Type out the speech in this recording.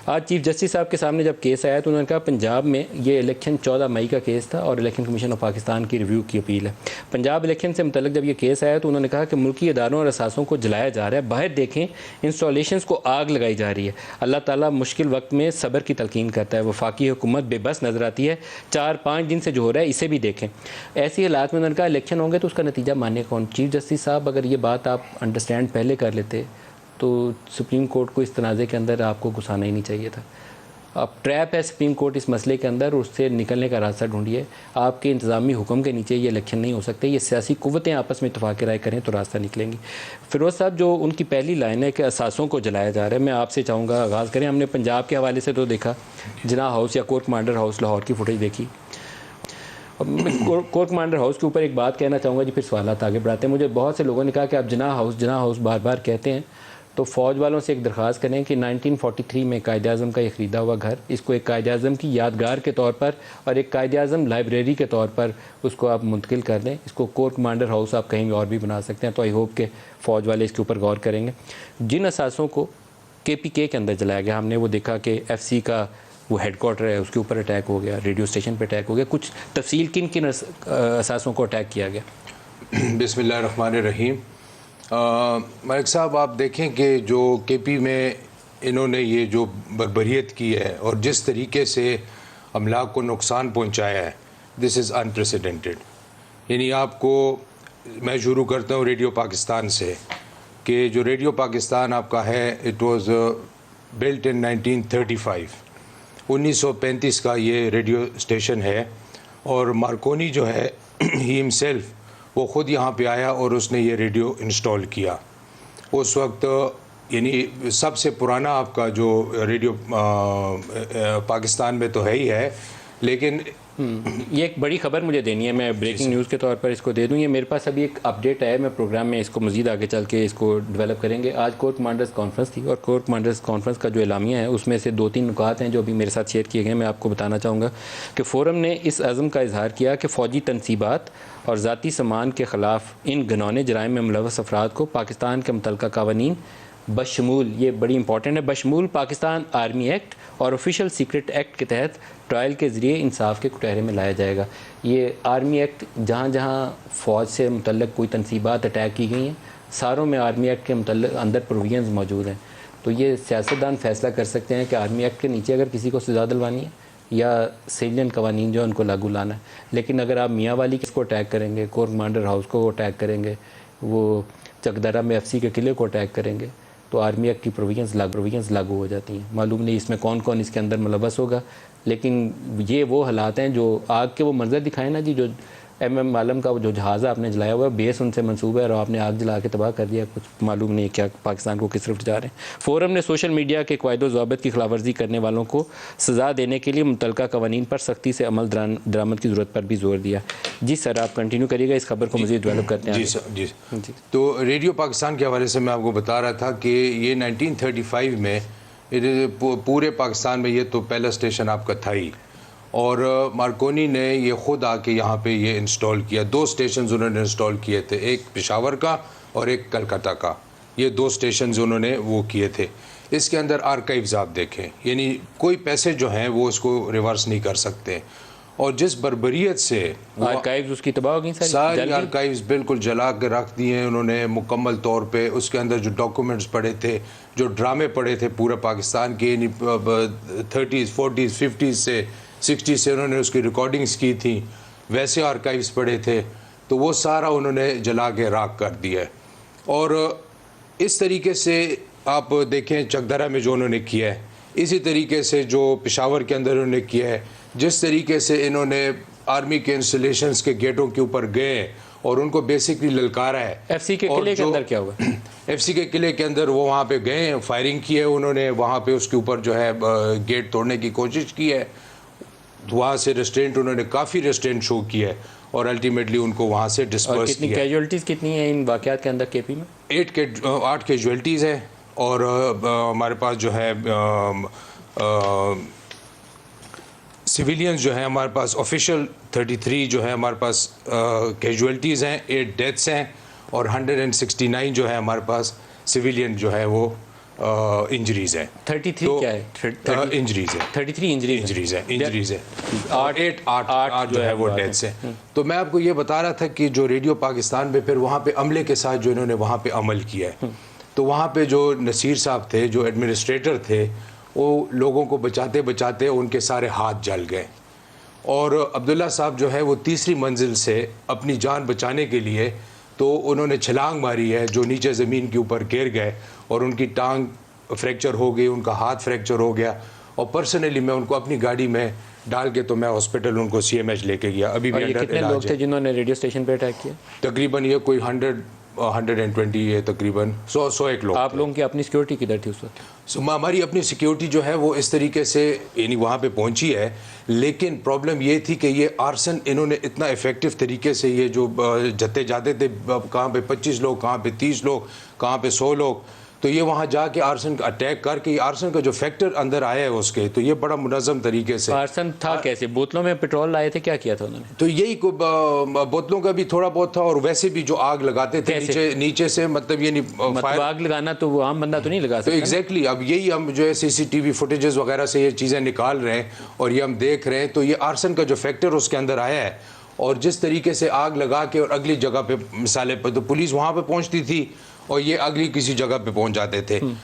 आज chief justice साहब के सामने जब केस आया तो उन्होंने कहा पंजाब में ये इलेक्शन 14 मई का केस था और इलेक्शन कमीशन ऑफ पाकिस्तान की रिव्यू की अपील है। पंजाब इलेक्शन से मुतल्लिक जब ये केस आया तो उन्होंने कहा कि मुल्की इदारों और असासों को जलाया जा रहा है, बाहर देखें इंस्टॉलेशंस को आग लगाई जा रही है। अल्लाह ताला मुश्किल वक्त में सब्र की तलकीन करता है। वफाकी हुकूमत बेबस नज़र आती है, 4-5 दिन से जो हो रहा है इसे भी देखें। ऐसी हालात में उन्होंने कहा इलेक्शन होंगे तो उसका नतीजा माने कौन। चीफ जस्टिस साहब अगर ये बात आप अंडरस्टैंड पहले कर लेते तो सुप्रीम कोर्ट को इस तनाज़े के अंदर आपको घुसाना ही नहीं चाहिए था। अब ट्रैप है सुप्रीम कोर्ट इस मसले के अंदर, उससे निकलने का रास्ता ढूंढिए। आपके इंतज़ामी हुक्म के नीचे ये इलेक्शन नहीं हो सकते, ये सियासी कुव्वतें आपस में इत्तफाक़ राय करें तो रास्ता निकलेंगी। फिरोज़ साहब जो उनकी पहली लाइन है कि असासों को जलाया जा रहा है, मैं आपसे चाहूँगा आगाज़ करें। हमने पंजाब के हवाले से तो देखा, जिनाह हाउस या कोर कमांडर हाउस लाहौर की फुटेज देखी। कोर कमांडर हाउस के ऊपर एक बात कहना चाहूँगा जी, फिर सवालात आगे बढ़ाते हैं। मुझे बहुत से लोगों ने कहा कि आप जिनाह हाउस बार बार कहते हैं, तो फ़ौज वालों से एक दरख्वास्त करें कि 1943 में कायद-ए-आज़म का ये ख़रीदा हुआ घर, इसको एक कायद-ए-आज़म की यादगार के तौर पर और एक कायद-ए-आज़म लाइब्रेरी के तौर पर उसको आप मुंतकिल कर दें। इसको कोर कमांडर हाउस आप कहीं और भी बना सकते हैं। तो आई होप के फ़ौज वाले इसके ऊपर गौर करेंगे। जिन असासों को KPK के अंदर जलाया गया, हमने वो देखा कि FC का वो हेडक्वार्टर है उसके ऊपर अटैक हो गया, रेडियो स्टेशन पर अटैक हो गया। कुछ तफसील किन किन असासों को अटैक किया गया। बिस्मिल्लाहिर्रहमानिर्रहीम। मलिक साहब, आप देखें कि जो KP में इन्होंने ये जो बर्बरियत की है और जिस तरीके से अमलाक को नुकसान पहुंचाया है, दिस इज़ अनप्रेसिडेंटेड। यानी आपको मैं शुरू करता हूँ रेडियो पाकिस्तान से कि जो रेडियो पाकिस्तान आपका है, इट वाज बिल्ट इन 1935, 1935 का ये रेडियो स्टेशन है। और मार्कोनी जो है ही हिमसेल्फ वो ख़ुद यहाँ पे आया और उसने ये रेडियो इंस्टॉल किया। उस वक्त यानी सबसे पुराना आपका जो रेडियो पाकिस्तान में तो है ही है, लेकिन ये एक बड़ी खबर मुझे देनी है, मैं ब्रेकिंग न्यूज़ के तौर पर इसको दे दूँ। ये मेरे पास अभी एक अपडेट है, मैं प्रोग्राम में इसको मज़ीद आगे चल के इसको डेवलप करेंगे। आज कोर कमांडर्स कॉन्फ्रेंस थी और कोर कमांडर्स कॉन्फ्रेंस का जो एलामिया है उसमें से 2-3 नुकात हैं जो अभी मेरे साथ शेयर किए गए। मैं आपको बताना चाहूँगा कि फ़ोरम ने इस अज़म का इजहार किया कि फ़ौजी तनसीबात और ज़ाती सामान के ख़िलाफ़ इन घिनौने जराइम में मुलव्वस अफराद को पाकिस्तान के मुतल्लिक़ा क़वानीन बशमूल, ये बड़ी इंपॉर्टेंट है, बशमूल पाकिस्तान आर्मी एक्ट और ऑफिशियल सीक्रेट एक्ट के तहत ट्रायल के ज़रिए इंसाफ के कुटहरे में लाया जाएगा। ये आर्मी एक्ट जहाँ जहाँ फ़ौज से मुतल्लिक़ कोई तनसीबात अटैक की गई हैं, सारों में आर्मी एक्ट के मुतल्लिक़ अंदर प्रोविजंस मौजूद हैं। तो ये सियासतदान फ़ैसला कर सकते हैं कि आर्मी एक्ट के नीचे अगर किसी को सज़ा दिलवानी है या सिविलियन कवानीन जो उनको लागू लाना है। लेकिन अगर आप मियाँ वाली किसको अटैक करेंगे, कोर कमांडर हाउस को अटैक करेंगे, वो चकदरा में FC के किले को अटैक करेंगे, तो आर्मी एक्ट की प्रोविजंस लागू हो जाती हैं। मालूम नहीं इसमें कौन कौन इसके अंदर मुलव्वस होगा, लेकिन ये वो हालात हैं जो आग के वो मंजर दिखाए ना जी, जो MM आलम का वो जो जहाज़ आपने जलाया हुआ है, बेस उनसे मंसूब है और आपने आग जला के तबाह कर दिया। कुछ मालूम नहीं क्या पाकिस्तान को किस तरफ जा रहे हैं। फ़ोरम ने सोशल मीडिया के क़वायद ज़वाबित की खिलाफवर्जी करने वालों को सज़ा देने के लिए मुतल्लिक़ा क़वानीन पर सख्ती से अमल दरामद की ज़रूरत पर भी जोर दिया। जी सर, आप कंटिन्यू करिएगा, इस खबर को मज़ीद डेवलप करते हैं। जी सर, जी। तो रेडियो पाकिस्तान के हवाले से मैं आपको बता रहा था कि ये 1935 में पूरे पाकिस्तान में ये तो पहला स्टेशन आपका था ही, और मार्कोनी ने ये ख़ुद आके यहाँ पे ये इंस्टॉल किया। 2 स्टेशंस उन्होंने इंस्टॉल किए थे, एक पेशावर का और एक कलकत्ता का। ये 2 स्टेशंस उन्होंने वो किए थे। इसके अंदर आर्काइव्स आप देखें, यानी कोई पैसे जो हैं वो इसको रिवर्स नहीं कर सकते। और जिस बर्बरियत से आर्काइव्स उसकी तबाह हो गई, सारी आर्काइव्स बिल्कुल जला के रख दिए हैं उन्होंने मुकम्मल तौर पे। उसके अंदर जो डॉक्यूमेंट्स पड़े थे, जो ड्रामे पड़े थे पूरे पाकिस्तान के 30s 40s 50s से 60s से उन्होंने उसकी रिकॉर्डिंग्स की थी, वैसे आर्काइव्स पड़े थे, तो वो सारा उन्होंने जला के राख कर दिया है। और इस तरीके से आप देखें चकदरा में जो उन्होंने किया है, इसी तरीके से जो पेशावर के अंदर उन्होंने किया है, जिस तरीके से इन्होंने आर्मी के इंस्टॉलेशंस के गेटों के ऊपर गए और उनको बेसिकली ललकारा है। FC के किले के अंदर क्या हुआ? FC के किले के अंदर वो वहाँ पे गए, फायरिंग की है उन्होंने, वहाँ पे उसके ऊपर जो है गेट तोड़ने की कोशिश की है। वहाँ से रेस्ट्रेंट उन्होंने काफ़ी रेस्ट्रेंट शो किया है और अल्टीमेटली उनको वहाँ से डिस्पर्स किया। कैजुअल्टीज़ कितनी हैं इन वाक़यात के अंदर KP में? 8 कैजुअल्टीज़ हैं और हमारे पास जो है सिविलियंस जो है हमारे पास ऑफिशियल 33 जो है हमारे पास कैजुअल्टीज़ हैं, 8 डेथ्स हैं और 169 जो है हमारे पास सिविलियन जो है वो इंजरीज हैं। 33 क्या है? इंजरीज है, 33 इंजरीज है। आठ जो है वो डेथ्स हैं। तो मैं आपको ये बता रहा था कि जो रेडियो पाकिस्तान पे फिर वहाँ पे अमले के साथ जो इन्होंने वहाँ पे अमल किया है, तो वहाँ पे जो नसीर साहब थे, जो एडमिनिस्ट्रेटर थे, वो लोगों को बचाते बचाते उनके सारे हाथ जल गए और अब्दुल्ला साहब जो है वो तीसरी मंजिल से अपनी जान बचाने के लिए तो उन्होंने छलांग मारी है, जो नीचे ज़मीन के ऊपर गिर गए और उनकी टांग फ्रैक्चर हो गई, उनका हाथ फ्रैक्चर हो गया और पर्सनली मैं उनको अपनी गाड़ी में डाल के तो मैं हॉस्पिटल उनको CMH लेके गया। अभी भी अंडर कितने लोग थे जिन्होंने रेडियो स्टेशन पे अटैक किया? तकरीबन ये कोई 120 है, तकरीबन 101 लोग। आप लोगों की अपनी सिक्योरिटी किधर थी उस वक्त? हमारी अपनी सिक्योरिटी जो है वो इस तरीके से यानी वहाँ पे पहुँची है, लेकिन प्रॉब्लम ये थी कि ये आर्सन इन्होंने इतना इफ़ेक्टिव तरीके से ये जो जते जाते थे, कहाँ पे 25 लोग, कहाँ पे 30 लोग, कहाँ पे 100 लोग, तो ये वहाँ जाके आर्सन का अटैक करके आर्सन का जो फैक्टर अंदर आया है उसके, तो ये बड़ा मुनज़्ज़म तरीके से। आर्सन था कैसे? बोतलों में पेट्रोल लाए थे, क्या किया था उन्होंने? तो यही बोतलों का भी थोड़ा बहुत था और वैसे भी जो आग लगाते थे नीचे से, मतलब ये नहीं मतलब आग लगाना तो वो आम बंदा तो नहीं लगा सकता। तो एग्जैक्टली अब यही हम जो है CCTV फुटेजेस वगैरह से ये चीज़ें निकाल रहे हैं और ये हम देख रहे हैं, तो ये आर्सन का जो फैक्टर उसके अंदर आया है और जिस तरीके से आग लगा के और अगली जगह पे मिसाले पर तो पुलिस वहाँ पे पहुँचती थी और ये अगली किसी जगह पे पहुँच जाते थे।